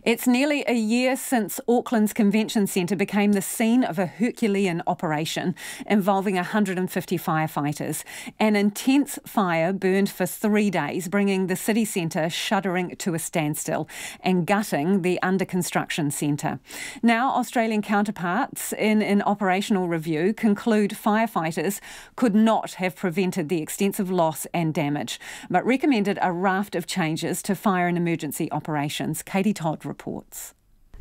It's nearly a year since Auckland's convention centre became the scene of a herculean operation involving 150 firefighters. An intense fire burned for 3 days, bringing the city centre shuddering to a standstill and gutting the under-construction centre. Now, Australian counterparts in an operational review conclude firefighters could not have prevented the extensive loss and damage, but recommended a raft of changes to fire and emergency operations. Todd reports.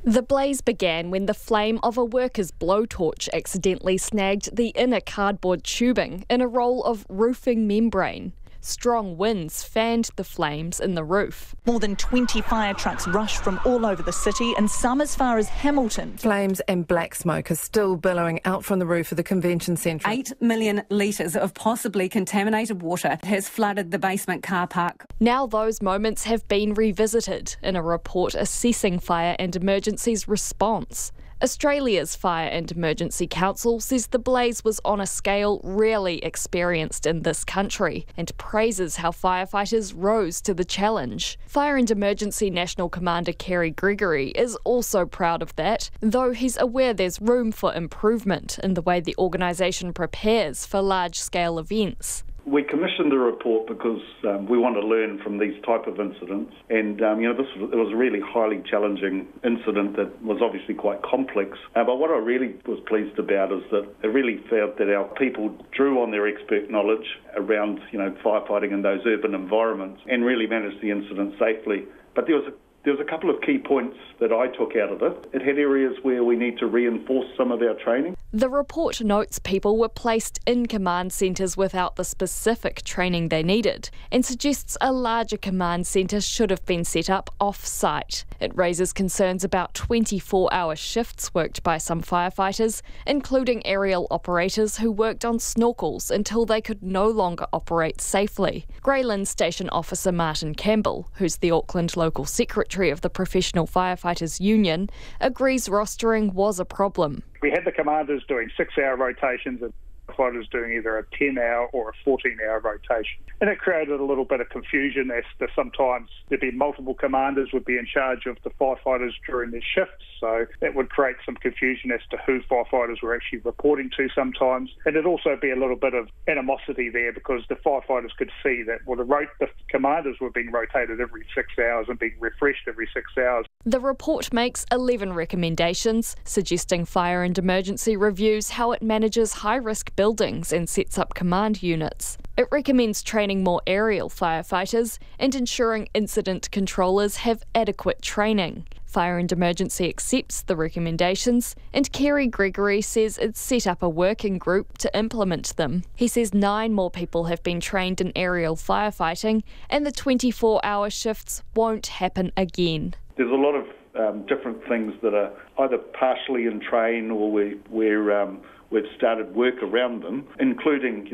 The blaze began when the flame of a worker's blowtorch accidentally snagged the inner cardboard tubing in a roll of roofing membrane. Strong winds fanned the flames in the roof. More than 20 fire trucks rushed from all over the city and some as far as Hamilton. Flames and black smoke are still billowing out from the roof of the convention centre. 8 million litres of possibly contaminated water has flooded the basement car park. Now those moments have been revisited in a report assessing fire and emergencies response. Australia's Fire and Emergency Council says the blaze was on a scale rarely experienced in this country and praises how firefighters rose to the challenge. Fire and Emergency National Commander Kerry Gregory is also proud of that, though he's aware there's room for improvement in the way the organisation prepares for large-scale events. We commissioned the report because we want to learn from these type of incidents, and it was a really highly challenging incident that was obviously quite complex. But what I really was pleased about is that it really felt that our people drew on their expert knowledge around firefighting in those urban environments and really managed the incident safely. But there was a couple of key points that I took out of it. It had areas where we need to reinforce some of our training. The report notes people were placed in command centres without the specific training they needed and suggests a larger command centre should have been set up off-site. It raises concerns about 24-hour shifts worked by some firefighters, including aerial operators who worked on snorkels until they could no longer operate safely. Greyland Station Officer Martin Campbell, who's the Auckland local secretary of the Professional Firefighters Union, agrees rostering was a problem. We had the commanders doing 6-hour rotations and firefighters doing either a 10-hour or a 14-hour rotation. And it created a little bit of confusion as to sometimes there'd be multiple commanders would be in charge of the firefighters during their shifts. So that would create some confusion as to who firefighters were actually reporting to sometimes. And it'd also be a little bit of animosity there because the firefighters could see that the commanders were being rotated every 6 hours and being refreshed every 6 hours. The report makes 11 recommendations, suggesting fire and emergency reviews how it manages high-risk buildings and sets up command units. It recommends training more aerial firefighters and ensuring incident controllers have adequate training. Fire and Emergency accepts the recommendations, and Kerry Gregory says it's set up a working group to implement them. He says 9 more people have been trained in aerial firefighting, and the 24-hour shifts won't happen again. There's a lot of different things that are either partially in train or we've started work around them, including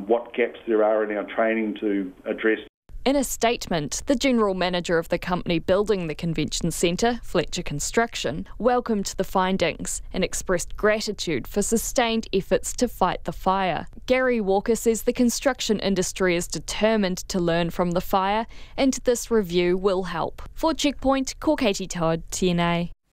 what gaps there are in our training to address. In a statement, the General Manager of the company building the convention centre, Fletcher Construction, welcomed the findings and expressed gratitude for sustained efforts to fight the fire. Gary Walker says the construction industry is determined to learn from the fire and this review will help. For Checkpoint, Katie Todd, TNA.